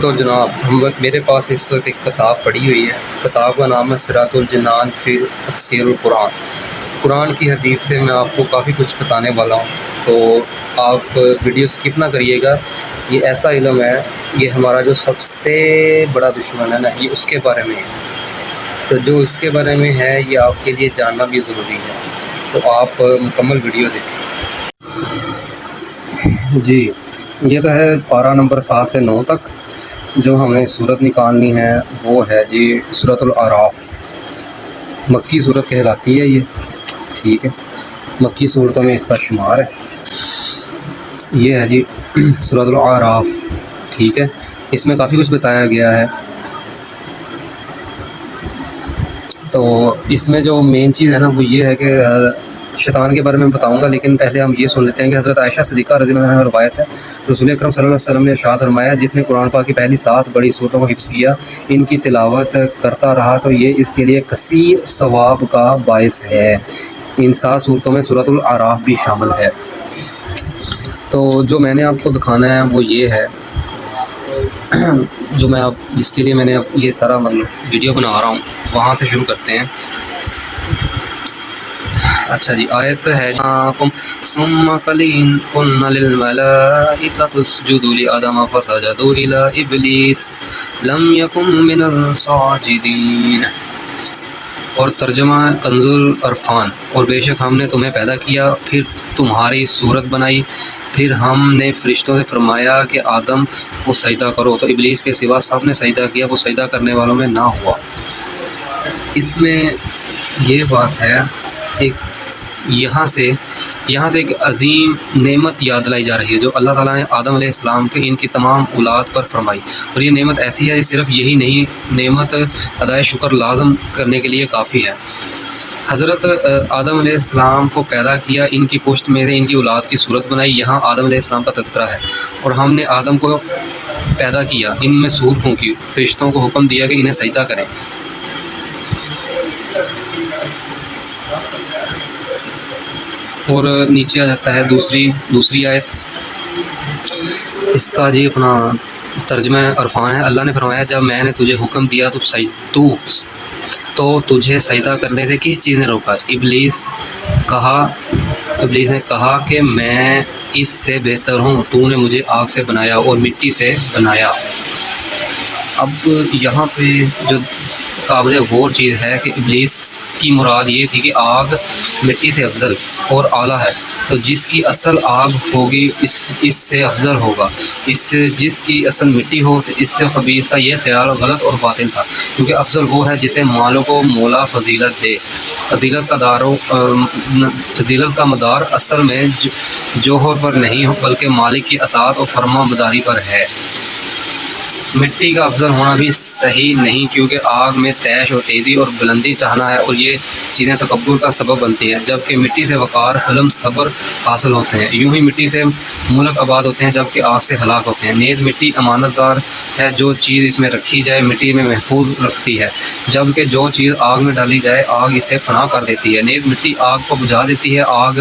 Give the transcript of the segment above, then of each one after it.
تو جناب میرے پاس اس وقت ایک کتاب پڑی ہوئی ہے. کتاب کا نام ہے صراط الجنان فی تفسیر القرآن. قرآن کی حدیث سے میں آپ کو کافی کچھ بتانے والا ہوں، تو آپ ویڈیو سکپ نہ کریے گا. یہ ایسا علم ہے، یہ ہمارا جو سب سے بڑا دشمن ہے نا، یہ اس کے بارے میں ہے. تو جو اس کے بارے میں ہے یہ آپ کے لیے جاننا بھی ضروری ہے، تو آپ مکمل ویڈیو دیکھیں. جی، یہ تو ہے پارہ نمبر 7 سے 9 تک. جو ہمیں صورت نکالنی ہے وہ ہے جی سورۃ الاعراف. مکی صورت کہلاتی ہے یہ، ٹھیک ہے، مکی صورتوں میں اس کا شمار ہے. یہ ہے جی سورۃ الاعراف، ٹھیک ہے. اس میں کافی کچھ بتایا گیا ہے. تو اس میں جو مین چیز ہے نا وہ یہ ہے کہ شیطان کے بارے میں بتاؤں گا، لیکن پہلے ہم یہ سن لیتے ہیں کہ حضرت عائشہ صدیقہ رضی اللہ عنہا روایت ہے، رسول اکرم صلی اللہ علیہ وسلم نے ارشاد فرمایا، جس نے قرآن پاک کی پہلی 7 بڑی صورتوں کو حفظ کیا، ان کی تلاوت کرتا رہا تو یہ اس کے لیے کثیر ثواب کا باعث ہے. ان 7 صورتوں میں سورۃ الاعراف بھی شامل ہے. تو جو میں نے آپ کو دکھانا ہے وہ یہ ہے، جو میں جس کے لیے میں نے یہ سارا ویڈیو بنا رہا ہوں، وہاں سے شروع کرتے ہیں. اچھا جی، آیت ہے ثم قلنا للملائکۃ اسجدوا لآدم فسجدوا الا ابلیس لم یکن من الساجدین. اور ترجمہ کنز العرفان. اور بے شک ہم نے تمہیں پیدا کیا، پھر تمہاری صورت بنائی، پھر ہم نے فرشتوں سے فرمایا کہ آدم کو سجدہ کرو، تو ابلیس کے سوا سب نے سجدہ کیا، وہ سجدہ کرنے والوں میں نہ ہوا. اس میں یہ بات ہے، یہاں سے ایک عظیم نعمت یاد لائی جا رہی ہے جو اللہ تعالیٰ نے آدم علیہ السلام کے ان کی تمام اولاد پر فرمائی. اور یہ نعمت ایسی ہے، صرف یہی نہیں، نعمت ادائے شکر لازم کرنے کے لیے کافی ہے. حضرت آدم علیہ السلام کو پیدا کیا، ان کی پشت میں سے ان کی اولاد کی صورت بنائی. یہاں آدم علیہ السلام کا تذکرہ ہے. اور ہم نے آدم کو پیدا کیا، ان میں سور پھونکی، فرشتوں کو حکم دیا کہ انہیں سجدہ کریں. اور نیچے آ جاتا ہے دوسری آیت. اس کا جی اپنا ترجمہ عرفان ہے. اللہ نے فرمایا، جب میں نے تجھے حکم دیا تو تجھے سجدہ کرنے سے کس چیز نے روکا؟ ابلیس نے کہا کہ میں اس سے بہتر ہوں، تو نے مجھے آگ سے بنایا اور مٹی سے بنایا. اب یہاں پہ جو قابل غور چیز ہے کہ ابلیس کی مراد یہ تھی کہ آگ مٹی سے افضل اور اعلیٰ ہے، تو جس کی اصل آگ ہوگی اس سے افضل ہوگا. جس کی اصل مٹی ہو تو اس سے خبیث کا یہ خیال غلط اور باطل تھا، کیونکہ افضل وہ ہے جسے مالوں کو مولا فضیلت دے. فضیلت کا مدار اصل میں جوہر پر نہیں ہو بلکہ مالک کی اطاعت اور فرما برداری پر ہے. مٹی کا افضل ہونا بھی صحیح نہیں، کیونکہ آگ میں تیش اور تیزی اور بلندی چاہنا ہے، اور یہ چیزیں تکبر کا سبب بنتی ہیں، جبکہ مٹی سے وقار، حلم، صبر حاصل ہوتے ہیں. یوں ہی مٹی سے ملک آباد ہوتے ہیں، جبکہ آگ سے ہلاک ہوتے ہیں. نیز مٹی امانت دار ہے، جو چیز اس میں رکھی جائے مٹی میں محفوظ رکھتی ہے، جبکہ جو چیز آگ میں ڈالی جائے آگ اسے فنا کر دیتی ہے. نیز مٹی آگ کو بجھا دیتی ہے، آگ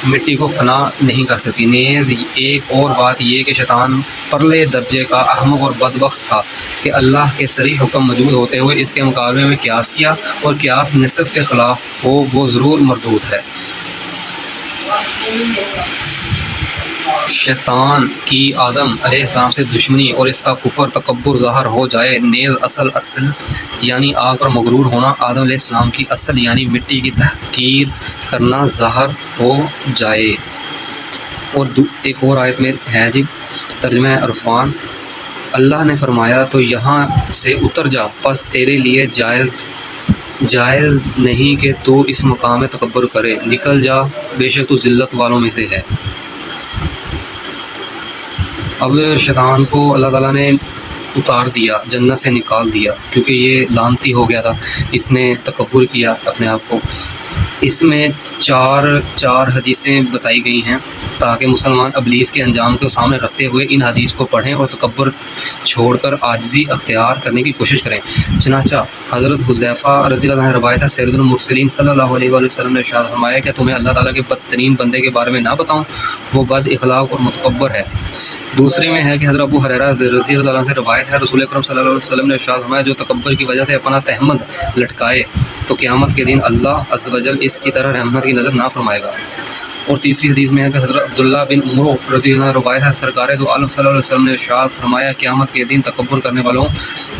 مٹی کو فنا نہیں کر سکتی. نیز ایک اور بات یہ کہ شیطان پرلے درجے کا احمق اور بدبخت تھا کہ اللہ کے صریح حکم موجود ہوتے ہوئے اس کے مقابلے میں قیاس کیا، اور قیاس نصف کے خلاف ہو وہ ضرور مردود ہے. شیطان کی آدم علیہ السلام سے دشمنی اور اس کا کفر تکبر ظاہر ہو جائے. نیز اصل یعنی آگ پر مغرور ہونا، آدم علیہ السلام کی اصل یعنی مٹی کی تحقیر کرنا ظاہر ہو جائے. اور ایک اور آیت میں ہے جی ترجمہ عرفان. اللہ نے فرمایا، تو یہاں سے اتر جا، پس تیرے لیے جائز نہیں کہ تو اس مقام میں تکبر کرے. نکل جا، بے شک تو ذلت والوں میں سے ہے. اب شیطان کو اللہ تعالیٰ نے اتار دیا، جنت سے نکال دیا، کیونکہ یہ لعنتی ہو گیا تھا، اس نے تکبر کیا اپنے آپ کو. اس میں چار حدیثیں بتائی گئی ہیں تاکہ مسلمان ابلیس کے انجام کو سامنے رکھتے ہوئے ان حدیث کو پڑھیں اور تکبر چھوڑ کر عاجزی اختیار کرنے کی کوشش کریں۔ چنانچہ حضرت حذیفہ رضی اللہ عنہ روایت ہے، سید المرسلین صلی اللہ علیہ وآلہ وسلم نے ارشاد فرمایا کہ تمہیں اللہ تعالیٰ کے بدترین بندے کے بارے میں نہ بتاؤں، وہ بد اخلاق اور متکبر ہے۔ دوسرے میں ہے کہ حضرت ابو ہریرہ رضی اللہ عنہ سے روایت ہے، رسول اکرم صلی اللہ علیہ وسلم نے ارشاد فرمایا جو تکبر کی وجہ سے اپنا تہمد لٹکائے تو قیامت کے دن اللہ عز و جل اس کی طرح رحمت کی نظر نہ فرمائے گا۔ اور تیسری حدیث میں ہے کہ حضرت عبداللہ بن عمر رضی اللہ عنہ روایت ہے، سرکار دو عالم صلی اللہ علیہ وسلم نے ارشاد فرمایا قیامت کے دن تکبر کرنے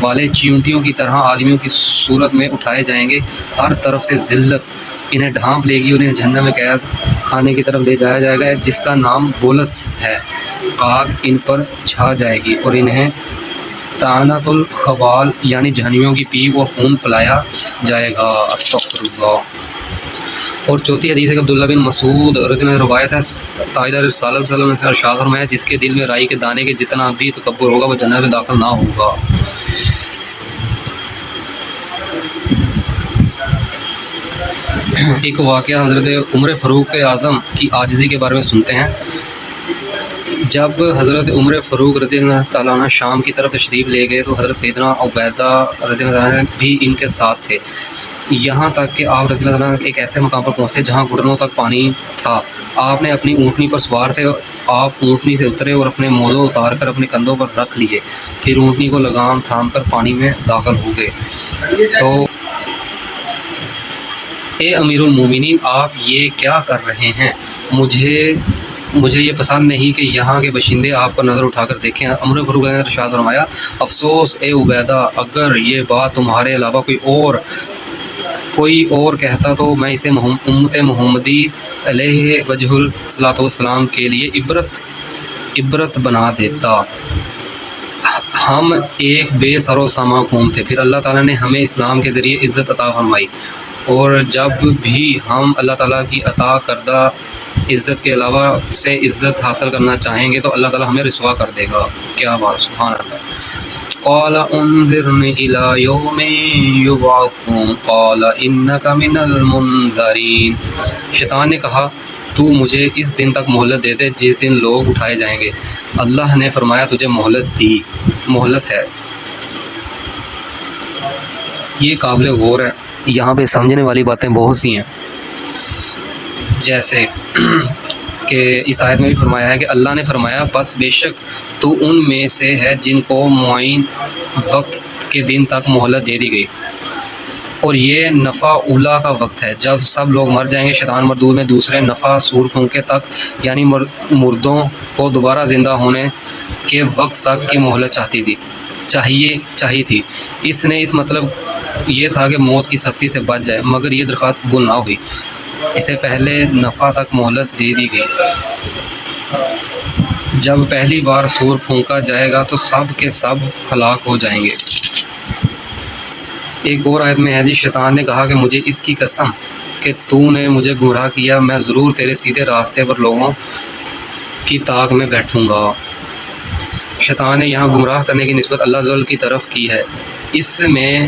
والے چیونٹیوں کی طرح آدمیوں کی صورت میں اٹھائے جائیں گے، ہر طرف سے ذلت انہیں ڈھانپ لے گی اور انہیں جہنم میں قید خانے کی طرف لے جایا جائے گا جس کا نام بولس ہے، آگ ان پر چھا جائے گی اور انہیں طعنۃ الخبال یعنی جہنمیوں کی پیپ اور خون پلایا جائے گا۔ استغفر اللہ۔ اور چوتھی حدیث ہے کہ عبداللہ بن مسعود رضی اللہ عنہ روایت ہے، تاجدار رسالت صلی اللہ علیہ وسلم نے ارشاد فرمایا جس کے دل میں رائی کے دانے کے جتنا بھی تکبر ہوگا وہ جنت میں داخل نہ ہوگا۔ ایک واقعہ حضرت عمر فاروق اعظم کی عاجزی کے بارے میں سنتے ہیں۔ جب حضرت عمر فاروق رضی اللہ تعالیٰ عنہ شام کی طرف تشریف لے گئے تو حضرت سیدنا عبیدہ رضی اللہ عنہ بھی ان کے ساتھ تھے، یہاں تک کہ آپ رضی اللہ عنہ ایک ایسے مقام پر پہنچے جہاں گھٹنوں تک پانی تھا۔ آپ نے اپنی اونٹنی پر سوار تھے، آپ اونٹنی سے اترے اور اپنے موزے اتار کر اپنے کندھوں پر رکھ لیے، پھر اونٹنی کو لگام تھام کر پانی میں داخل ہو گئے۔ تو اے امیر المومنین آپ یہ کیا کر رہے ہیں؟ مجھے یہ پسند نہیں کہ یہاں کے باشندے آپ پر نظر اٹھا کر دیکھیں۔ عمر فاروق نے ارشاد فرمایا افسوس اے عبیدہ، اگر یہ بات تمہارے علاوہ کوئی اور کہتا تو میں اسے امت محمدی علیہ وجہ الصلاۃ والسلام کے لیے عبرت بنا دیتا۔ ہم ایک بے سر و ساماں قوم تھے، پھر اللہ تعالیٰ نے ہمیں اسلام کے ذریعے عزت عطا فرمائی، اور جب بھی ہم اللہ تعالیٰ کی عطا کردہ عزت کے علاوہ سے عزت حاصل کرنا چاہیں گے تو اللہ تعالیٰ ہمیں رسوا کر دے گا۔ کیا بات، سبحان اللہ۔ قال انظرنی الی یوم یبعثون قال انک من المنظرین۔ شیطان نے کہا تو مجھے اس دن تک مہلت دے دے جس دن لوگ اٹھائے جائیں گے۔ اللہ نے فرمایا تجھے مہلت ہے۔ یہ قابل غور ہے، یہاں پہ سمجھنے والی باتیں بہت سی ہیں، جیسے کہ اس آیت میں بھی فرمایا ہے کہ اللہ نے فرمایا بس بے شک تو ان میں سے ہے جن کو معین وقت کے دن تک مہلت دے دی گئی، اور یہ نفع اولا کا وقت ہے جب سب لوگ مر جائیں گے۔ شیطان مردود نے دوسرے نفع سور پھونکے تک یعنی مردوں کو دوبارہ زندہ ہونے کے وقت تک کی مہلت چاہی تھی۔ اس مطلب یہ تھا کہ موت کی سختی سے بچ جائے، مگر یہ درخواست قبول نہ ہوئی، اسے پہلے نفع تک مہلت دے دی گئی۔ جب پہلی بار سور پھونکا جائے گا تو سب کے سب ہلاک ہو جائیں گے۔ ایک اور آیت میں ہے شیطان نے کہا کہ مجھے اس کی قسم کہ تو نے مجھے گمراہ کیا، میں ضرور تیرے سیدھے راستے پر لوگوں کی طاق میں بیٹھوں گا۔ شیطان نے یہاں گمراہ کرنے کی نسبت اللہ جل کی طرف کی ہے۔ اس میں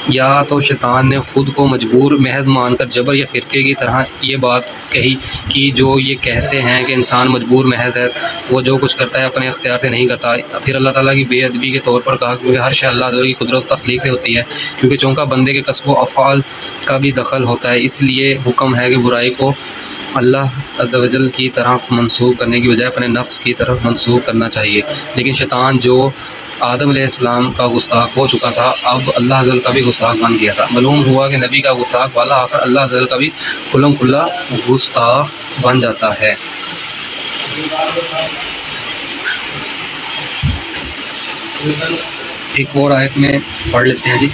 یا تو شیطان نے خود کو مجبور محض مان کر جبر یا فرقے کی طرح یہ بات کہی کہ جو یہ کہتے ہیں کہ انسان مجبور محض ہے، وہ جو کچھ کرتا ہے اپنے اختیار سے نہیں کرتا، پھر اللہ تعالیٰ کی بے ادبی کے طور پر کہا کیونکہ ہر شے اللہ تعالیٰ کی قدرت و تخلیق سے ہوتی ہے، کیونکہ چونکہ بندے کے کسب و افعال کا بھی دخل ہوتا ہے، اس لیے حکم ہے کہ برائی کو اللہ عز و جل کی طرف منسوب کرنے کی بجائے اپنے نفس کی طرف منسوب کرنا چاہیے۔ لیکن شیطان جو آدم علیہ السلام کا گستاخ ہو چکا تھا، اب اللہ عز و جل کا بھی گستاخ بن گیا تھا۔ معلوم ہوا کہ نبی کا گستاخ والا آ کر اللہ عز و جل کا بھی کھلم کھلا گستاخ بن جاتا ہے۔ ایک اور آیت میں پڑھ لیتے ہیں جی۔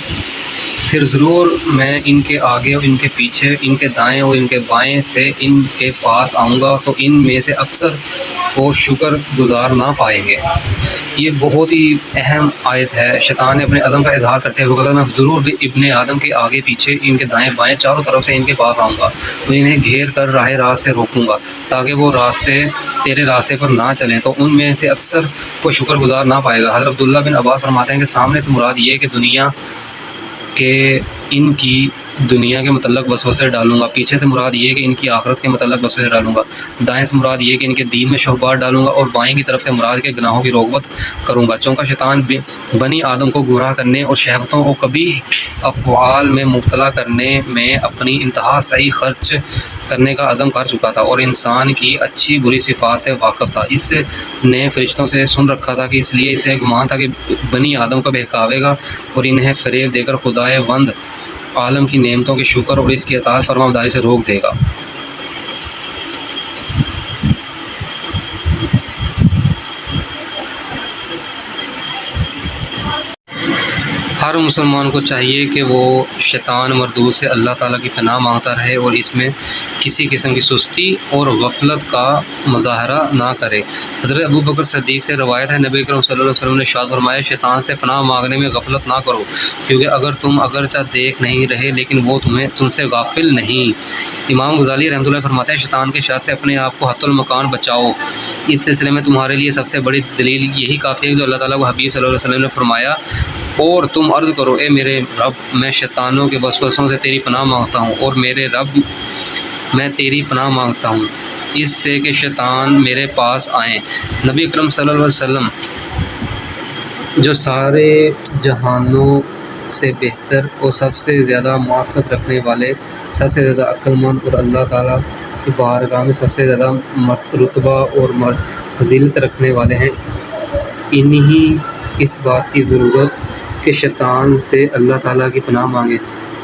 پھر ضرور میں ان کے آگے اور ان کے پیچھے، ان کے دائیں اور ان کے بائیں سے ان کے پاس آؤں گا تو ان میں سے اکثر کو شکر گزار نہ پائیں گے۔ یہ بہت ہی اہم آیت ہے۔ شیطان نے اپنے عزم کا اظہار کرتے ہوئے کہا میں ضرور بھی ابن آدم کے آگے پیچھے، ان کے دائیں بائیں، چاروں طرف سے ان کے پاس آؤں گا تو انہیں گھیر کر راہ راست سے روکوں گا تاکہ وہ تیرے راستے پر نہ چلیں، تو ان میں سے اکثر کو شکر گزار نہ پائے گا۔ حضرت عبداللہ بن عباس فرماتے ہیں کہ سامنے سے مراد یہ کہ دنیا کہ ان کی دنیا کے متعلق وسوسے ڈالوں گا، پیچھے سے مراد یہ ہے کہ ان کی آخرت کے متعلق وسوسے ڈالوں گا، دائیں سے مراد یہ ہے کہ ان کے دین میں شبہات ڈالوں گا، اور بائیں کی طرف سے مراد کہ گناہوں کی رغبت کروں گا۔ چونکہ شیطان بنی آدم کو گمراہ کرنے اور شہوتوں کو کبھی افعال میں مبتلا کرنے میں اپنی انتہا صحیح خرچ کرنے کا عزم کر چکا تھا، اور انسان کی اچھی بری صفات سے واقف تھا۔ اس نے فرشتوں سے سن رکھا تھا کہ اس لیے اسے گمان تھا کہ بنی آدم کو بہکاوے گا اور انہیں فریب دے کر خدائے وند عالم کی نعمتوں کے شکر اور اس کی اطاعت فرمانبرداری سے روک دے گا۔ ہر مسلمان کو چاہیے کہ وہ شیطان مردود سے اللہ تعالیٰ کی پناہ مانگتا رہے اور اس میں کسی قسم کی سستی اور غفلت کا مظاہرہ نہ کرے۔ حضرت ابو بکر صدیق سے روایت ہے، نبی کریم صلی اللہ علیہ وسلم نے ارشاد فرمایا، شیطان سے پناہ مانگنے میں غفلت نہ کرو، کیونکہ اگر تم اگرچہ دیکھ نہیں رہے لیکن وہ تم سے غافل نہیں۔ امام غزالی رحمۃ اللہ فرماتے ہیں، شیطان کے شر سے اپنے آپ کو حتی المکان بچاؤ۔ اس سلسلے میں تمہارے لیے سب سے بڑی دلیل یہی کافی ہے جو اللہ تعالیٰ کو حبیب صلی اللہ علیہ وسلم نے فرمایا، اور تم عرض کرو، اے میرے رب، میں شیطانوں کے وسوسوں سے تیری پناہ مانگتا ہوں، اور میرے رب میں تیری پناہ مانگتا ہوں اس سے کہ شیطان میرے پاس آئیں۔ نبی اکرم صلی اللہ علیہ وسلم جو سارے جہانوں سے بہتر اور سب سے زیادہ معرفت رکھنے والے، سب سے زیادہ عقل مند اور اللہ تعالیٰ کی بارگاہ میں سب سے زیادہ رتبہ اور فضیلت رکھنے والے ہیں، انہی اس بات کی ضرورت کہ شیطان سے اللہ تعالیٰ کی پناہ مانگے،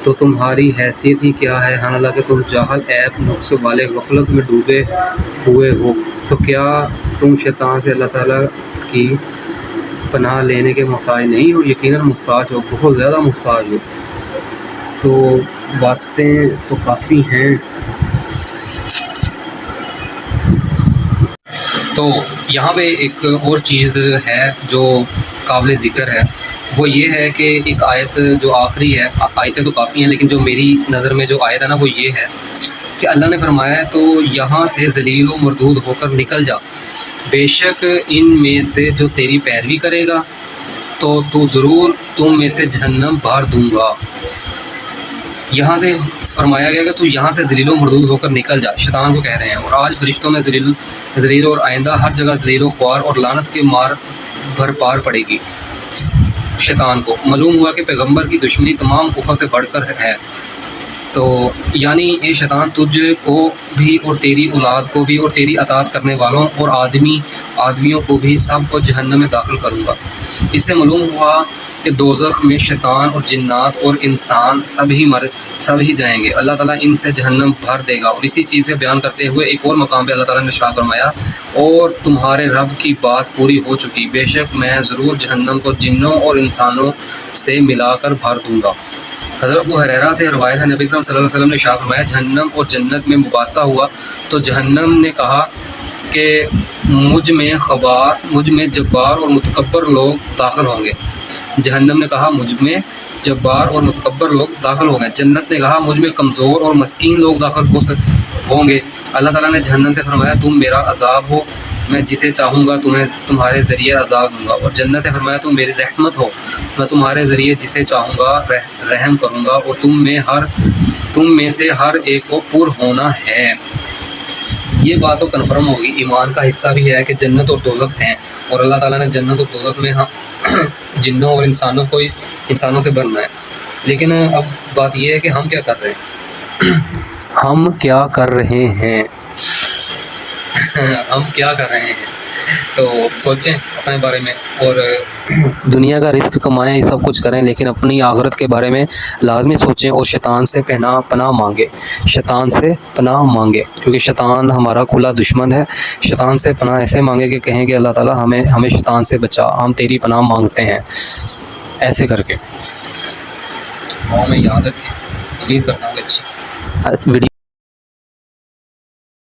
تو تمہاری حیثیت ہی کیا ہے؟ حالانکہ تم جہل، عیب، نقص والے غفلت میں ڈوبے ہوئے ہو، تو کیا تم شیطان سے اللہ تعالیٰ کی پناہ لینے کے محتاج نہیں ہو؟ یقیناً محتاج ہو، بہت زیادہ محتاج ہو۔ تو باتیں تو کافی ہیں۔ تو یہاں پہ ایک اور چیز ہے جو قابل ذکر ہے، وہ یہ ہے کہ ایک آیت جو آخری ہے، آیتیں تو کافی ہیں لیکن جو میری نظر میں جو آیت ہے نا وہ یہ ہے کہ اللہ نے فرمایا تو یہاں سے ذلیل و مردود ہو کر نکل جا، بے شک ان میں سے جو تیری پیروی کرے گا تو ضرور تم میں سے جہنم بھر دوں گا۔ یہاں سے فرمایا گیا کہ تو یہاں سے ذلیل و مردود ہو کر نکل جا، شیطان کو کہہ رہے ہیں، اور آج فرشتوں میں ذلیل اور آئندہ ہر جگہ ذلیل و خوار اور لعنت کے مار بھر پار پڑے گی شیطان کو۔ معلوم ہوا کہ پیغمبر کی دشمنی تمام کفر سے بڑھ کر ہے، تو یعنی اے شیطان، تجھ کو بھی اور تیری اولاد کو بھی اور تیری اطاعت کرنے والوں اور آدمیوں کو بھی سب کو جہنم میں داخل کروں گا۔ اس سے معلوم ہوا کہ دوزخ میں شیطان اور جنات اور انسان سب ہی جائیں گے، اللہ تعالیٰ ان سے جہنم بھر دے گا۔ اور اسی چیز سے بیان کرتے ہوئے ایک اور مقام پہ اللہ تعالیٰ نے ارشاد فرمایا، اور تمہارے رب کی بات پوری ہو چکی، بے شک میں ضرور جہنم کو جنوں اور انسانوں سے ملا کر بھر دوں گا۔ حضرت ابو ہریرہ سے روایت ہے، نبی کریم صلی اللہ علیہ وسلم نے ارشاد فرمایا، جہنم اور جنت میں مباحثہ ہوا تو جہنم نے کہا کہ مجھ میں جبار اور متکبر لوگ داخل ہوں گے۔ جہنم نے کہا مجھ میں جبار اور متکبر لوگ داخل ہوں گے۔ جنت نے کہا مجھ میں کمزور اور مسکین لوگ داخل ہوں گے۔ اللہ تعالیٰ نے جہنم سے فرمایا، تم میرا عذاب ہو، میں جسے چاہوں گا تمہارے ذریعے عذاب دوں گا، اور جنت سے فرمایا، تم میری رحمت ہو، میں تمہارے ذریعے جسے چاہوں گا رحم کروں گا، اور تم میں سے ہر ایک کو پر ہونا ہے۔ یہ بات تو کنفرم ہوگی، ایمان کا حصہ بھی ہے کہ جنت اور دوزخ ہیں، اور اللہ تعالیٰ نے جنت اور دوزخ میں جنوں اور انسانوں سے بھرنا ہے۔ لیکن اب بات یہ ہے کہ ہم کیا کر رہے ہیں، ہم کیا کر رہے ہیں تو سوچیں اپنے بارے میں، اور دنیا کا رزق کمائیں، سب کچھ کریں، لیکن اپنی آخرت کے بارے میں لازمی سوچیں، اور شیطان سے پناہ مانگے، کیونکہ شیطان ہمارا کھلا دشمن ہے۔ شیطان سے پناہ ایسے مانگے کہ کہیں کہ اللہ تعالیٰ ہمیں شیطان سے بچا، ہم تیری پناہ مانگتے ہیں، ایسے کر کے۔ میں یاد رکھیں، امید کرتا ہوں کہ اچھی ویڈیو